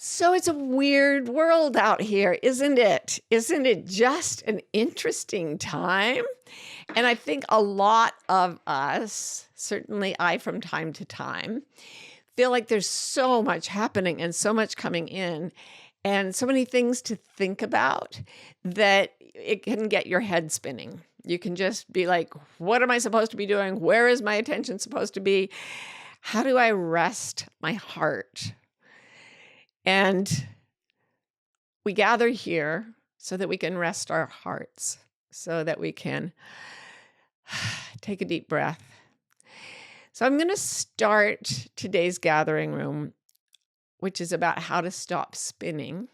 So it's a weird world out here, isn't it? Isn't it just an interesting time? And I think a lot of us, certainly I from time to time, feel like there's so much happening and so much coming in and so many things to think about that it can get your head spinning. You can just be like, what am I supposed to be doing? Where is my attention supposed to be? How do I rest my heart? And we gather here so that we can rest our hearts, so that we can take a deep breath. So I'm going to start today's gathering room, which is about how to stop spinning,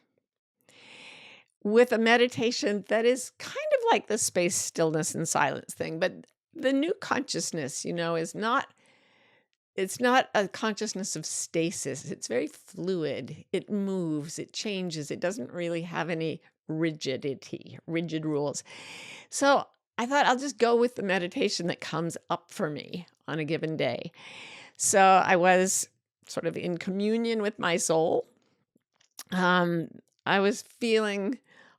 with a meditation that is kind of like the space, stillness, and silence thing. But the new consciousness, is not. It's not a consciousness of stasis. It's very fluid. It moves, it changes. It doesn't really have any rigid rules. So I thought I'll just go with the meditation that comes up for me on a given day. So I was sort of in communion with my soul. I was feeling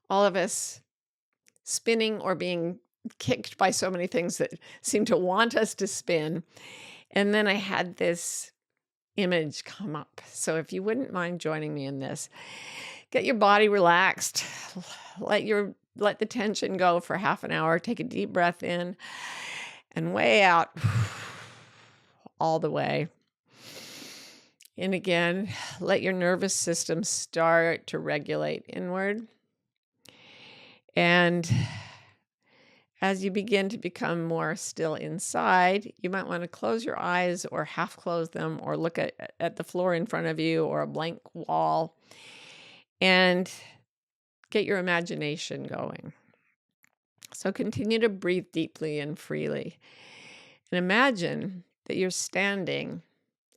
all of us spinning or being kicked by so many things that seem to want us to spin. And then I had this image come up. So if you wouldn't mind joining me in this, get your body relaxed, let the tension go for half an hour, take a deep breath in and way out all the way. And again, let your nervous system start to regulate inward. And as you begin to become more still inside, you might want to close your eyes or half close them or look at the floor in front of you or a blank wall and get your imagination going. So continue to breathe deeply and freely. And imagine that you're standing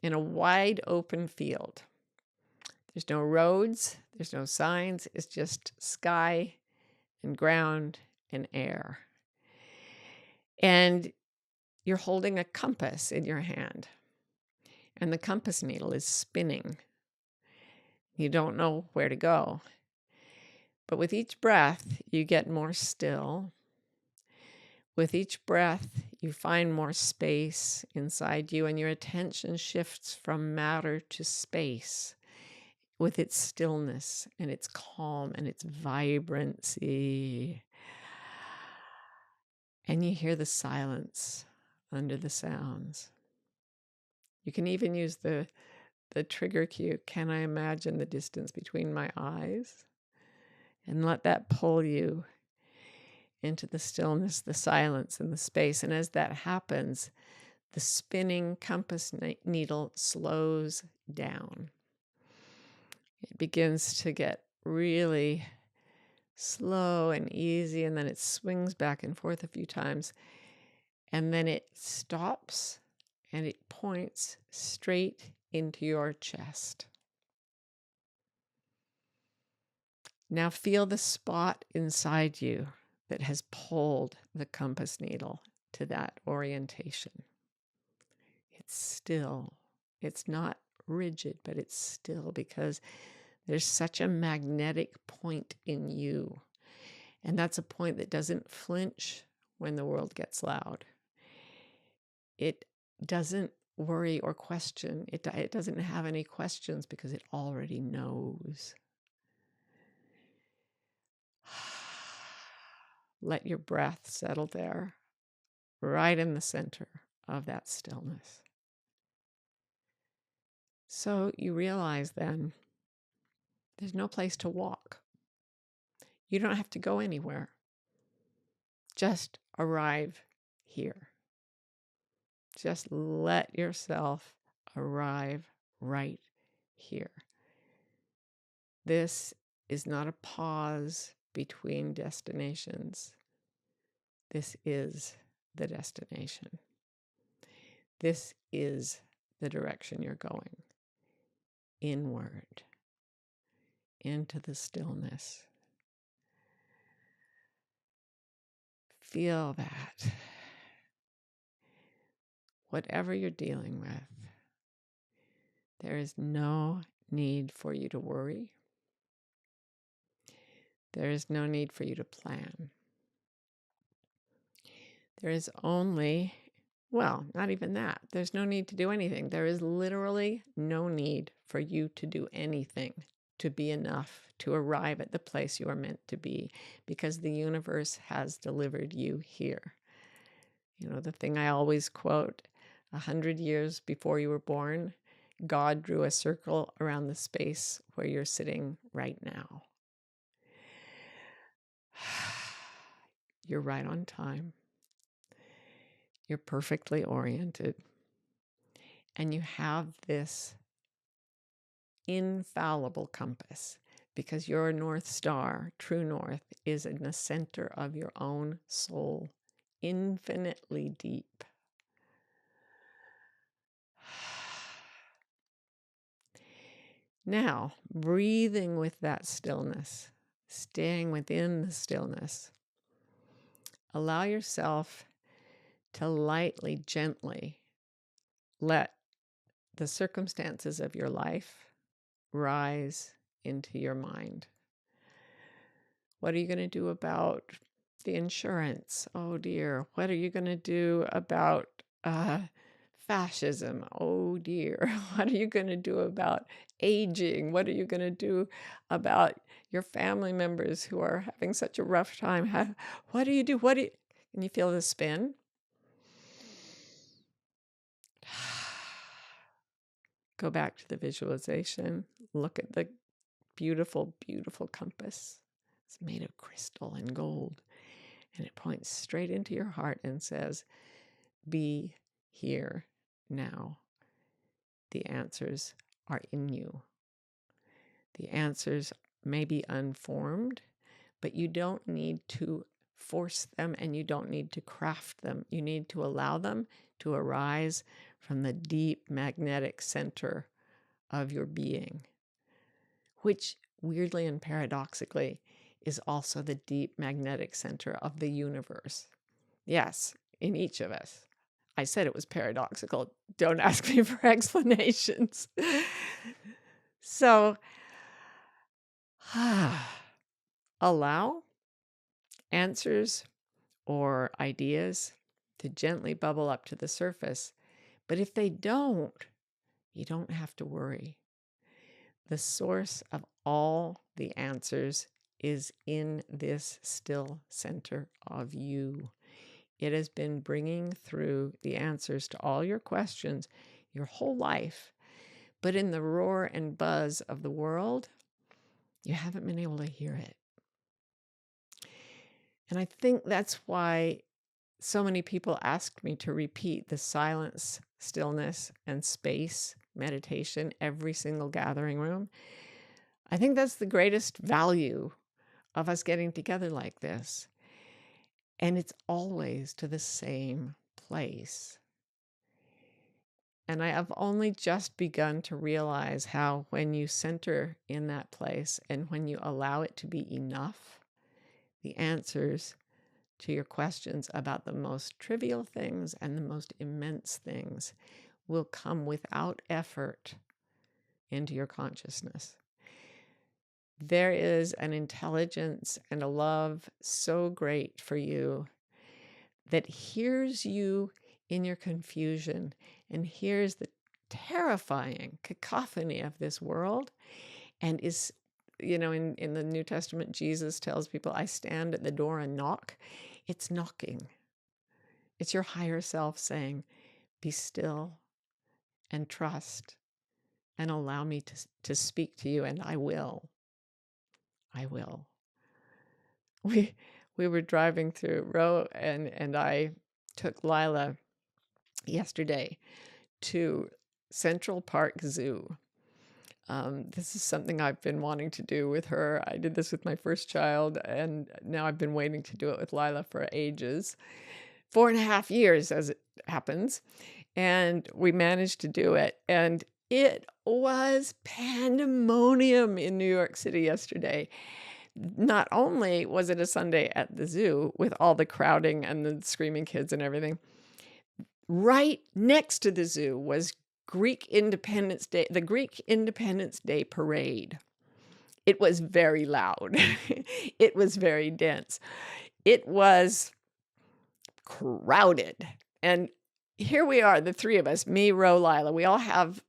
in a wide open field. There's no roads, there's no signs, it's just sky and ground and air. And you're holding a compass in your hand, and the compass needle is spinning. You don't know where to go. But with each breath, you get more still. With each breath, you find more space inside you, and your attention shifts from matter to space with its stillness and its calm and its vibrancy. And you hear the silence under the sounds. You can even use the trigger cue, can I imagine the distance between my eyes? And let that pull you into the stillness, the silence, and the space. And as that happens, the spinning compass needle slows down. It begins to get really slow and easy, and then it swings back and forth a few times. And then it stops and it points straight into your chest. Now feel the spot inside you that has pulled the compass needle to that orientation. It's still. It's not rigid, but it's still because there's such a magnetic point in you. And that's a point that doesn't flinch when the world gets loud. It doesn't worry or question. It doesn't have any questions because it already knows. Let your breath settle there, right in the center of that stillness. So you realize then there's no place to walk. You don't have to go anywhere. Just arrive here. Just let yourself arrive right here. This is not a pause between destinations. This is the destination. This is the direction you're going. Inward, into the stillness. Feel that. Whatever you're dealing with, there is no need for you to worry. There is no need for you to plan. There is only, well, not even that. There's no need to do anything. There is literally no need for you to do anything to be enough to arrive at the place you are meant to be, because the universe has delivered you here. You know, the thing I always quote, 100 years before you were born, God drew a circle around the space where you're sitting right now. You're right on time. You're perfectly oriented. And you have this infallible compass, because your North Star, true north, is in the center of your own soul, infinitely deep. Now, breathing with that stillness, staying within the stillness, allow yourself to lightly, gently let the circumstances of your life rise into your mind. What are you going to do about the insurance? Oh dear. What are you going to do about fascism? Oh dear. What are you going to do about aging? What are you going to do about your family members who are having such a rough time? What do you do? Can you feel the spin? Go back to the visualization. Look at the beautiful, beautiful compass. It's made of crystal and gold. And it points straight into your heart and says, be here now. The answers are in you. The answers may be unformed, but you don't need to force them and you don't need to craft them. You need to allow them to arise from the deep magnetic center of your being, which weirdly and paradoxically is also the deep magnetic center of the universe. Yes, in each of us. I said it was paradoxical. Don't ask me for explanations. So, allow answers or ideas to gently bubble up to the surface. But if they don't, you don't have to worry. The source of all the answers is in this still center of you. It has been bringing through the answers to all your questions your whole life. But in the roar and buzz of the world, you haven't been able to hear it. And I think that's why so many people asked me to repeat the silence, stillness, and space meditation every single gathering room. I think that's the greatest value of us getting together like this. And it's always to the same place. And I have only just begun to realize how when you center in that place and when you allow it to be enough, the answers to your questions about the most trivial things and the most immense things will come without effort into your consciousness. There is an intelligence and a love so great for you that hears you in your confusion and hears the terrifying cacophony of this world and is, in the New Testament, Jesus tells people, I stand at the door and knock. It's knocking. It's your higher self saying, be still and trust and allow me to speak to you, and I will. I will. We were driving through Row, and I took Lila yesterday to Central Park Zoo. This is something I've been wanting to do with her. I did this with my first child, and now I've been waiting to do it with Lila for ages. 4.5 years, as it happens. And we managed to do it. And it was pandemonium in New York City yesterday. Not only was it a Sunday at the zoo with all the crowding and the screaming kids and everything, right next to the zoo was Greek Independence Day, the Greek Independence Day parade. It was very loud. It was very dense. It was crowded. And here we are, the three of us, me, Ro, Lila. We all have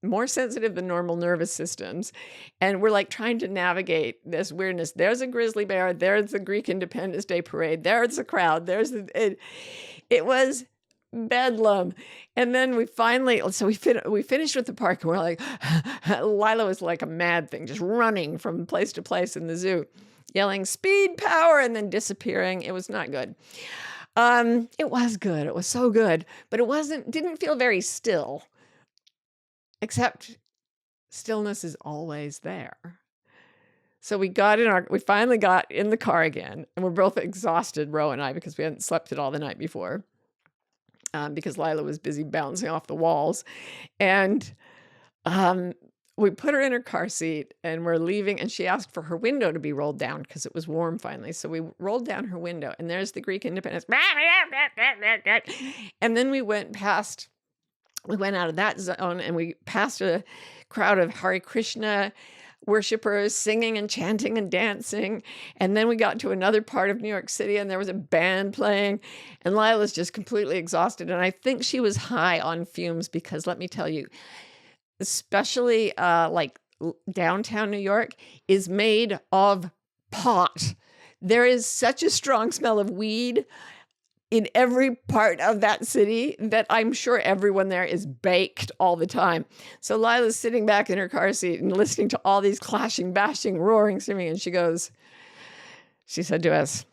more sensitive than normal nervous systems. And we're like trying to navigate this weirdness. There's a grizzly bear. There's the Greek Independence Day parade. There's the crowd. It was bedlam. And then we finally, so we finished with the park, and we're like, Lila was like a mad thing, just running from place to place in the zoo, yelling speed, power, and then disappearing. It was not good. It was good. It was so good, but didn't feel very still, except stillness is always there. So we finally got in the car again, and we're both exhausted, Ro and I, because we hadn't slept at all the night before. Because Lila was busy bouncing off the walls. And we put her in her car seat, and we're leaving, and she asked for her window to be rolled down because it was warm finally. So we rolled down her window, and there's the Greek Independence. And then we went out of that zone, and we passed a crowd of Hare Krishna worshipers singing and chanting and dancing. And then we got to another part of New York City, and there was a band playing, and Lila's just completely exhausted. And I think she was high on fumes, because let me tell you, especially like downtown New York is made of pot. There is such a strong smell of weed in every part of that city that I'm sure everyone there is baked all the time. So Lila's sitting back in her car seat and listening to all these clashing, bashing, roaring, screaming. And she said to us,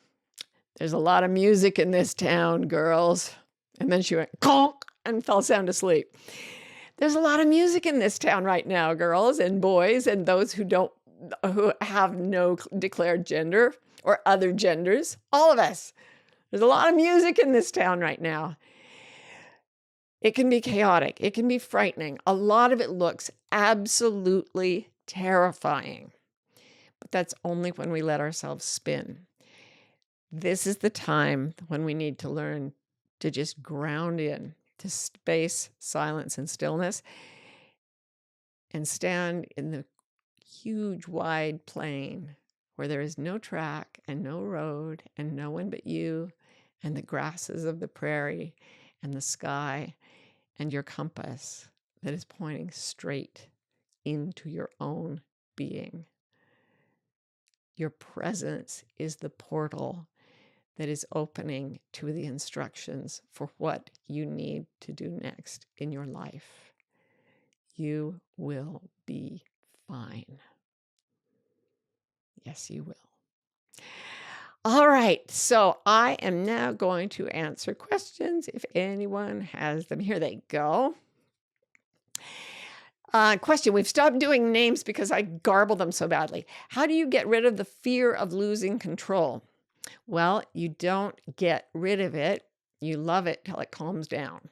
"There's a lot of music in this town, girls." And then she went, "Conk," and fell sound asleep. There's a lot of music in this town right now, girls and boys, and those who have no declared gender or other genders, all of us. There's a lot of music in this town right now. It can be chaotic. It can be frightening. A lot of it looks absolutely terrifying. But that's only when we let ourselves spin. This is the time when we need to learn to just ground in to space, silence, and stillness, and stand in the huge, wide plain where there is no track and no road and no one but you and the grasses of the prairie and the sky and your compass that is pointing straight into your own being. Your presence is the portal that is opening to the instructions for what you need to do next in your life. You will be fine. Yes, you will. All right, so I am now going to answer questions if anyone has them. Here they go. Question, we've stopped doing names because I garble them so badly. How do you get rid of the fear of losing control? Well, you don't get rid of it. You love it till it calms down.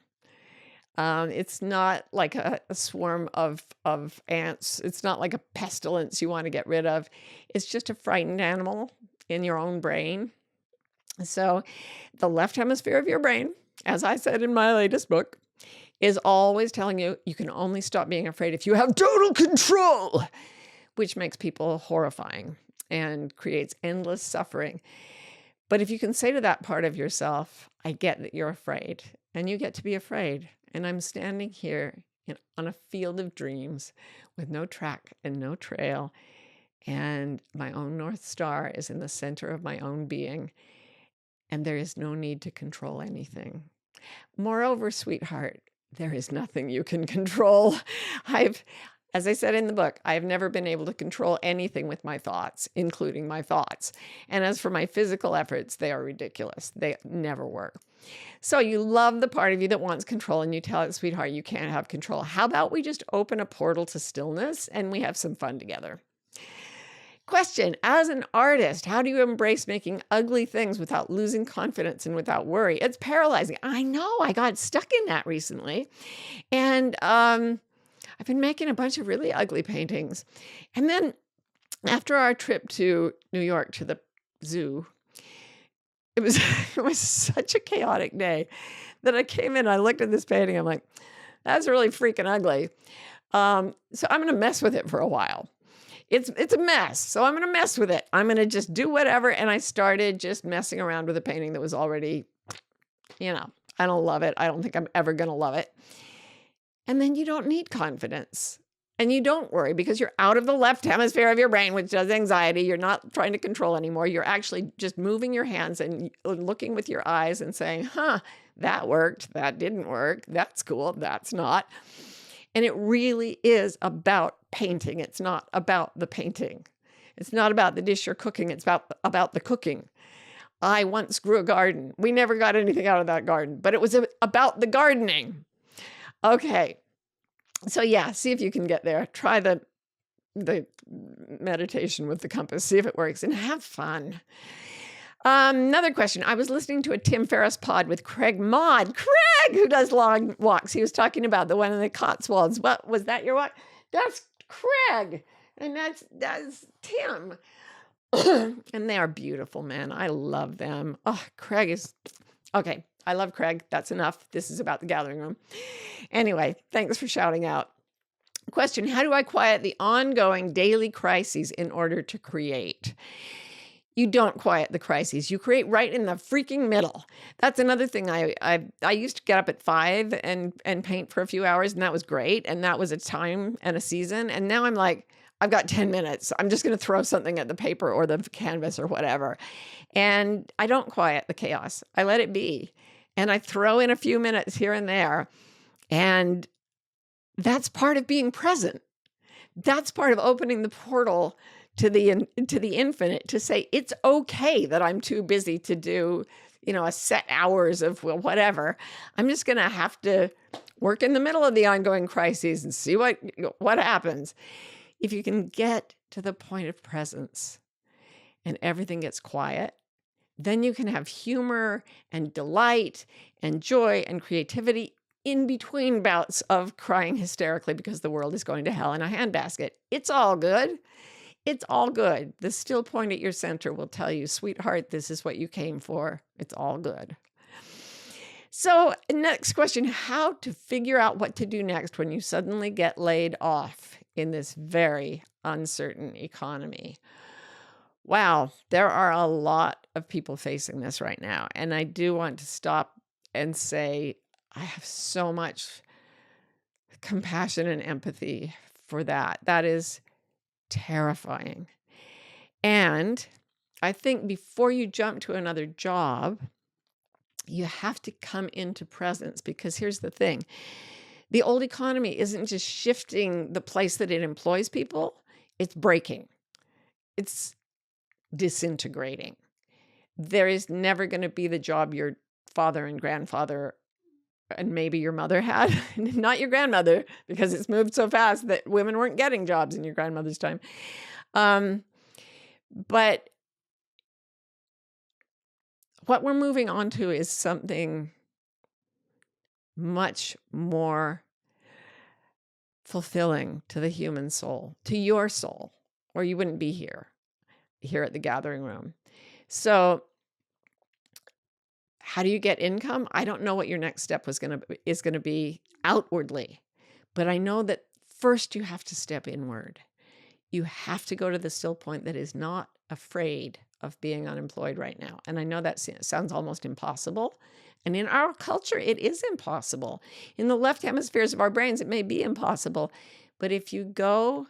It's not like a swarm of ants. It's not like a pestilence you want to get rid of. It's just a frightened animal in your own brain. So the left hemisphere of your brain, as I said in my latest book, is always telling you you can only stop being afraid if you have total control, which makes people horrifying and creates endless suffering. But if you can say to that part of yourself, I get that you're afraid, and you get to be afraid. And I'm standing here on a field of dreams with no track and no trail. And my own North Star is in the center of my own being. And there is no need to control anything. Moreover, sweetheart, there is nothing you can control. As I said in the book, I've never been able to control anything with my thoughts, including my thoughts. And as for my physical efforts, they are ridiculous. They never work. So you love the part of you that wants control, and you tell it, sweetheart, you can't have control. How about we just open a portal to stillness and we have some fun together? Question, as an artist, how do you embrace making ugly things without losing confidence and without worry? It's paralyzing. I know, I got stuck in that recently. And I've been making a bunch of really ugly paintings. And then after our trip to New York to the zoo, it was such a chaotic day that I came in, I looked at this painting, I'm like, That's really freaking ugly. So I'm going to mess with it for a while. It's a mess. So I'm going to mess with it. I'm going to just do whatever. And I started just messing around with a painting that was already, I don't love it. I don't think I'm ever going to love it. And then you don't need confidence. And you don't worry because you're out of the left hemisphere of your brain, which does anxiety. You're not trying to control anymore. You're actually just moving your hands and looking with your eyes and saying, that worked. That didn't work. That's cool. That's not. And it really is about painting. It's not about the painting. It's not about the dish you're cooking. It's about the cooking. I once grew a garden. We never got anything out of that garden, but it was about the gardening. Okay. So yeah, see if you can get there. Try the meditation with the compass. See if it works and have fun. Another question. I was listening to a Tim Ferriss pod with Craig Maud. Craig, who does long walks. He was talking about the one in the Cotswolds. What was that? Your walk? That's Craig, and that's Tim. And they are beautiful, man. I love them. Oh, Craig is okay. I love Craig. That's enough. This is about the gathering room. Anyway, thanks for shouting out. Question. How do I quiet the ongoing daily crises in order to create? You don't quiet the crises. You create right in the freaking middle. That's another thing. I used to get up at 5 and paint for a few hours, and that was great. And that was a time and a season. And now I'm like, I've got 10 minutes. I'm just going to throw something at the paper or the canvas or whatever. And I don't quiet the chaos. I let it be. And I throw in a few minutes here and there. And that's part of being present. That's part of opening the portal to the infinite, to say it's okay that I'm too busy to do, a set hours of whatever. I'm just going to have to work in the middle of the ongoing crises and see what happens. If you can get to the point of presence and everything gets quiet, then you can have humor and delight and joy and creativity in between bouts of crying hysterically because the world is going to hell in a handbasket. It's all good. It's all good. The still point at your center will tell you, sweetheart, this is what you came for. It's all good. So next question, how to figure out what to do next when you suddenly get laid off in this very uncertain economy. Wow, there are a lot of people facing this right now. And I do want to stop and say, I have so much compassion and empathy for that. That is terrifying. And I think before you jump to another job, you have to come into presence, because here's the thing. The old economy isn't just shifting the place that it employs people. It's breaking. It's disintegrating. There is never going to be the job your father and grandfather and maybe your mother had, not your grandmother, because it's moved so fast that women weren't getting jobs in your grandmother's time. But what we're moving on to is something much more fulfilling to the human soul, to your soul, or you wouldn't be here at the gathering room. So how do you get income? I don't know what your next step is going to be outwardly, but I know that first you have to step inward. You have to go to the still point that is not afraid of being unemployed right now. And I know that sounds almost impossible. And in our culture, it is impossible. In the left hemispheres of our brains, it may be impossible. But if you go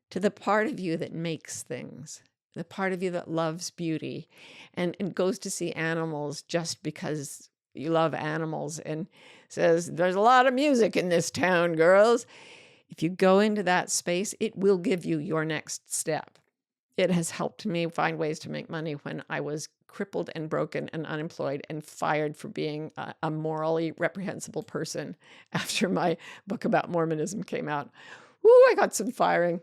to the part of you that makes things, the part of you that loves beauty and goes to see animals just because you love animals and says, there's a lot of music in this town, girls. If you go into that space, it will give you your next step. It has helped me find ways to make money when I was crippled and broken and unemployed and fired for being a morally reprehensible person after my book about Mormonism came out. Woo, I got some firing.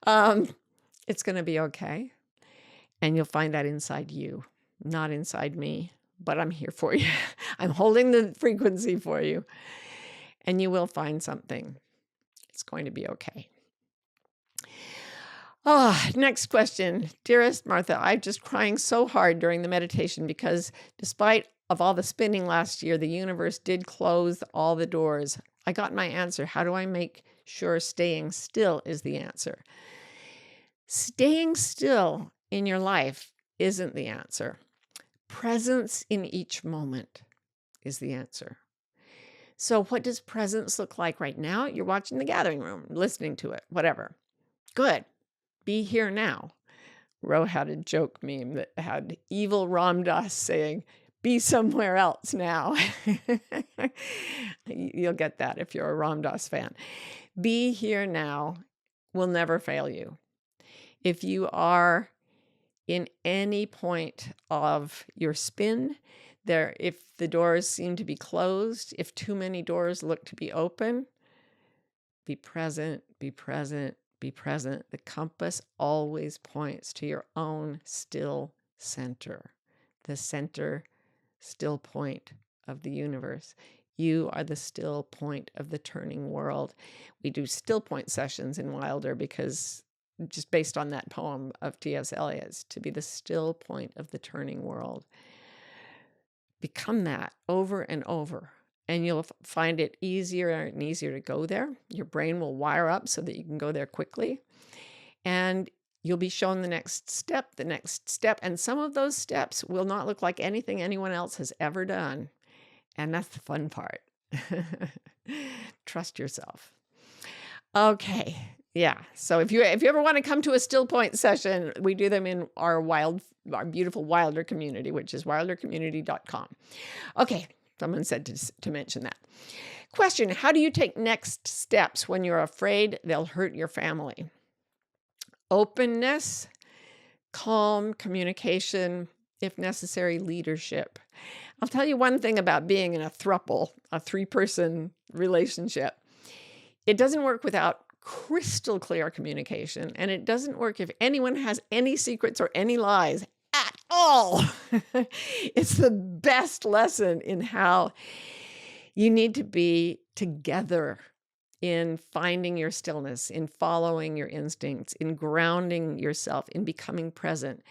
It's going to be okay. And you'll find that inside you, not inside me, but I'm here for you. I'm holding the frequency for you. And you will find something. It's going to be okay. Next question. Dearest Martha, I'm just crying so hard during the meditation because despite of all the spinning last year, the universe did close all the doors. I got my answer. How do I make sure staying still is the answer? Staying still in your life isn't the answer. Presence in each moment is the answer. So what does presence look like right now? You're watching The Gathering Room, listening to it, whatever. Good. Be here now. Ro had a joke meme that had evil Ram Dass saying, be somewhere else now. You'll get that if you're a Ram Dass fan. Be here now will never fail you. If you are in any point of your spin, if the doors seem to be closed, if too many doors look to be open, be present, be present, be present. The compass always points to your own still center, the center, still point of the universe. You are the still point of the turning world. We do still point sessions in Wilder because just based on that poem of T.S. Eliot's, to be the still point of the turning world. Become that over and over, and you'll find it easier and easier to go there. Your brain will wire up so that you can go there quickly, and you'll be shown the next step, and some of those steps will not look like anything anyone else has ever done, and that's the fun part. Trust yourself. Okay. Yeah. So if you ever want to come to a still point session, we do them in our beautiful Wilder community, which is wildercommunity.com. Okay. Someone said to mention that. Question: how do you take next steps when you're afraid they'll hurt your family? Openness, calm communication, if necessary, leadership. I'll tell you one thing about being in a throuple, a 3-person relationship. It doesn't work without crystal clear communication, and it doesn't work if anyone has any secrets or any lies at all. It's the best lesson in how you need to be together in finding your stillness, in following your instincts, in grounding yourself, in becoming present.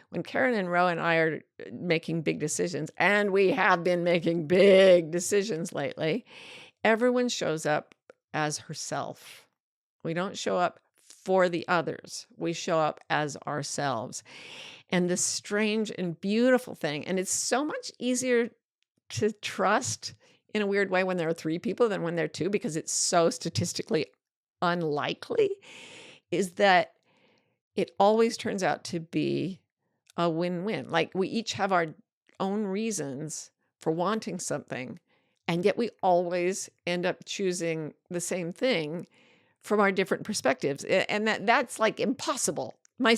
When Karen and Ro and I are making big decisions, and we have been making big decisions lately, everyone shows up as herself. We don't show up for the others. We show up as ourselves. And the strange and beautiful thing, and it's so much easier to trust in a weird way when there are 3 people than when there are 2, because it's so statistically unlikely, is that it always turns out to be a win-win. Like, we each have our own reasons for wanting something, and yet we always end up choosing the same thing from our different perspectives. And that's like impossible. My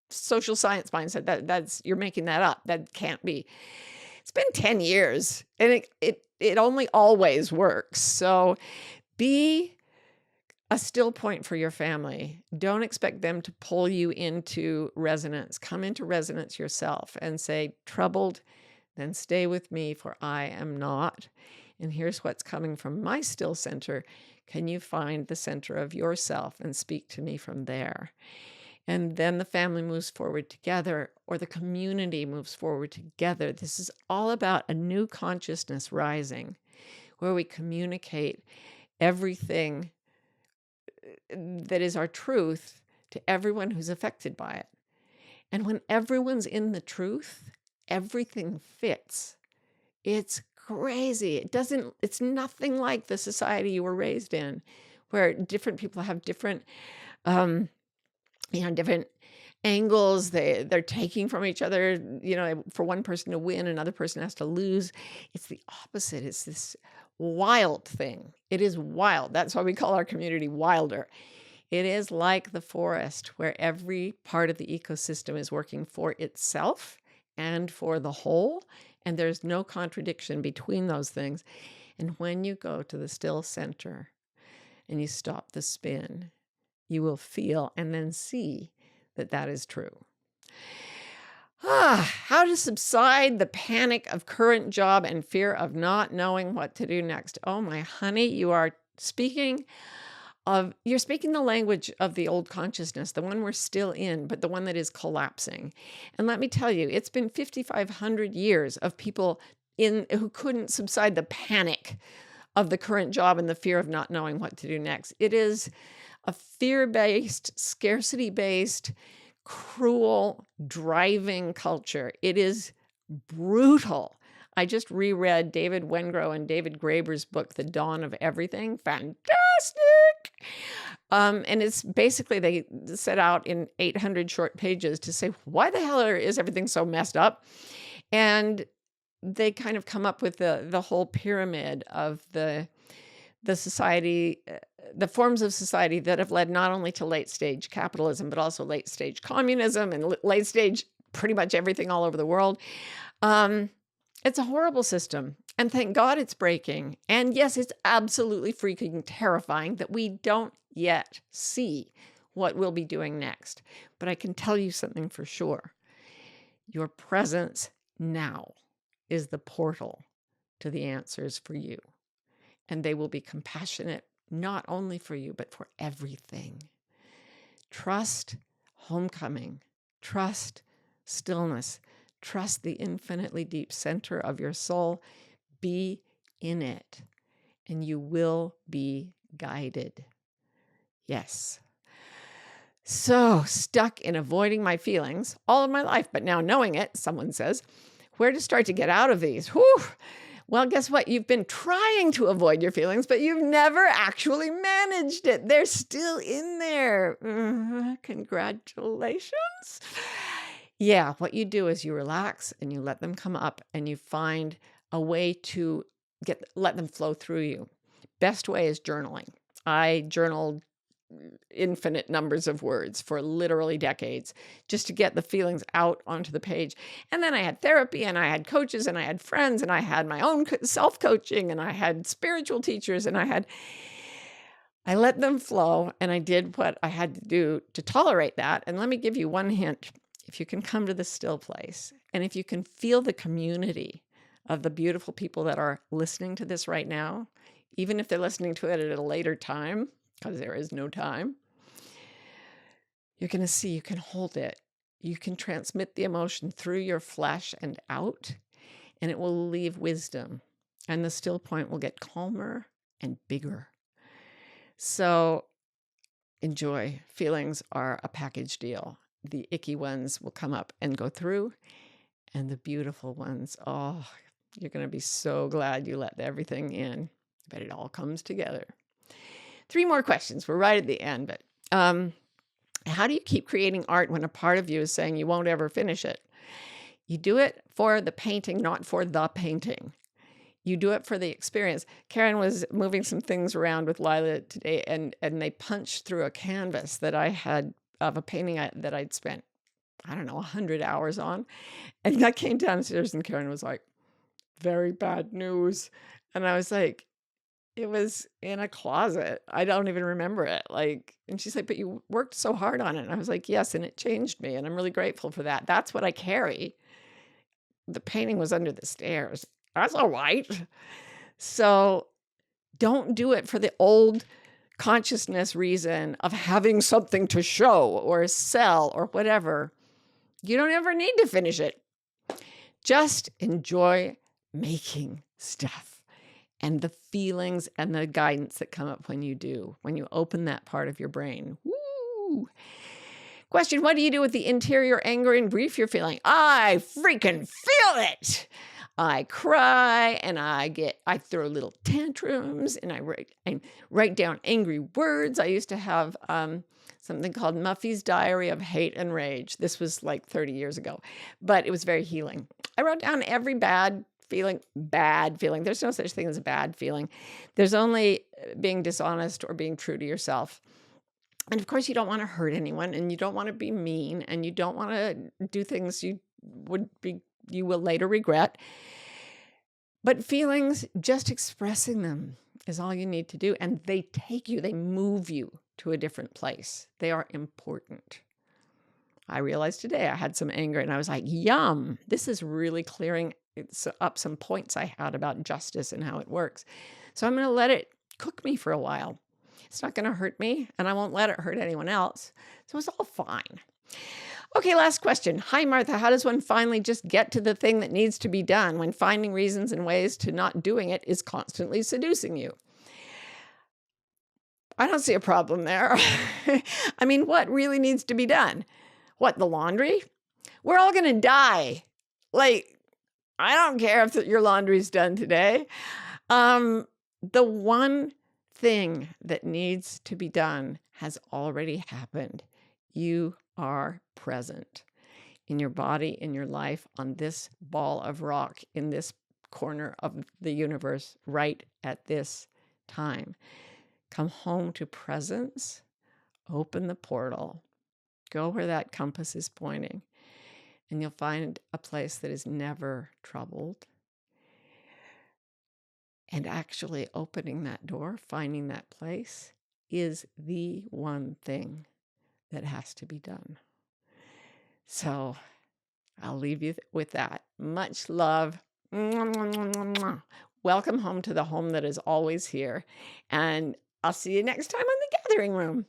social science mind said that's you're making that up. That can't be. It's been 10 years, and it only always works. So be a still point for your family. Don't expect them to pull you into resonance. Come into resonance yourself and say, troubled, then stay with me, for I am not. And here's what's coming from my still center. Can you find the center of yourself and speak to me from there? And then the family moves forward together, or the community moves forward together. This is all about a new consciousness rising, where we communicate everything that is our truth to everyone who's affected by it. And when everyone's in the truth, everything fits. It's crazy. It's nothing like the society you were raised in, where different people have different, different angles. They're taking from each other, for one person to win, another person has to lose. It's the opposite. It's this wild thing. It is wild. That's why we call our community Wilder. It is like the forest, where every part of the ecosystem is working for itself and for the whole, and there's no contradiction between those things. And when you go to the still center and you stop the spin, you will feel and then see that that is true. How to subside the panic of current job and fear of not knowing what to do next. Oh, my honey, you're speaking the language of the old consciousness, the one we're still in, but the one that is collapsing. And let me tell you, it's been 5,500 years of people who couldn't subside the panic of the current job and the fear of not knowing what to do next. It is a fear-based, scarcity-based, cruel, driving culture. It is brutal. I just reread David Wengrow and David Graeber's book, The Dawn of Everything. Fantastic! And it's basically, they set out in 800 short pages to say, why the hell is everything so messed up? And they kind of come up with the whole pyramid of the society, the forms of society that have led not only to late stage capitalism, but also late stage communism and late stage pretty much everything all over the world. It's a horrible system. And thank God it's breaking. And yes, it's absolutely freaking terrifying that we don't yet see what we'll be doing next. But I can tell you something for sure. Your presence now is the portal to the answers for you. And they will be compassionate, not only for you, but for everything. Trust homecoming. Trust stillness. Trust the infinitely deep center of your soul. Be in it, and you will be guided. Yes. So stuck in avoiding my feelings all of my life, but now knowing it, someone says, where to start to get out of these? Whew. Well, guess what? You've been trying to avoid your feelings, but you've never actually managed it. They're still in there. Congratulations. Yeah, what you do is you relax and you let them come up and you find a way to let them flow through you. Best way is journaling. I journaled infinite numbers of words for literally decades just to get the feelings out onto the page. And then I had therapy and I had coaches and I had friends and I had my own self-coaching and I had spiritual teachers and I let them flow and I did what I had to do to tolerate that. And let me give you one hint. If you can come to the still place and if you can feel the community of the beautiful people that are listening to this right now, even if they're listening to it at a later time, because there is no time, you're going to see you can hold it. You can transmit the emotion through your flesh and out, and it will leave wisdom. And the still point will get calmer and bigger. So enjoy. Feelings are a package deal. The icky ones will come up and go through, and the beautiful ones, oh, you're going to be so glad you let everything in, but it all comes together. 3 more questions. We're right at the end, but how do you keep creating art when a part of you is saying you won't ever finish it? You do it for the painting, not for the painting. You do it for the experience. Karen was moving some things around with Lila today, and they punched through a canvas that I had of a painting that I'd spent, 100 hours on. And I came downstairs and Karen was like, very bad news. And I was like, it was in a closet. I don't even remember it. And she's like, but you worked so hard on it. And I was like, yes, and it changed me. And I'm really grateful for that. That's what I carry. The painting was under the stairs. That's all right. So don't do it for the old consciousness reason of having something to show or sell or whatever. You don't ever need to finish it. Just enjoy making stuff. And the feelings and the guidance that come up when you do, when you open that part of your brain. Woo! Question, what do you do with the interior anger and grief you're feeling? I freaking feel it. I cry and I throw little tantrums and I write down angry words. I used to have something called Muffy's Diary of Hate and Rage. This was like 30 years ago, but it was very healing. I wrote down every bad feeling. There's no such thing as a bad feeling. There's only being dishonest or being true to yourself. And of course, you don't want to hurt anyone and you don't want to be mean and you don't want to do things you will later regret. But feelings, just expressing them is all you need to do. And they move you to a different place. They are important. I realized today I had some anger and I was like, yum, this is really clearing up some points I had about justice and how it works. So I'm going to let it cook me for a while. It's not going to hurt me and I won't let it hurt anyone else. So it's all fine. Okay, last question. Hi, Martha. How does one finally just get to the thing that needs to be done when finding reasons and ways to not doing it is constantly seducing you? I don't see a problem there. I mean, what really needs to be done? What, the laundry? We're all going to die. Like, I don't care if your laundry's done today. The one thing that needs to be done has already happened. You are present in your body, in your life, on this ball of rock, in this corner of the universe, right at this time. Come home to presence, open the portal, go where that compass is pointing, and you'll find a place that is never troubled. And actually opening that door, finding that place, is the one thing that has to be done. So I'll leave you with that. Much love. Welcome home to the home that is always here. And I'll see you next time on the Gathering Room.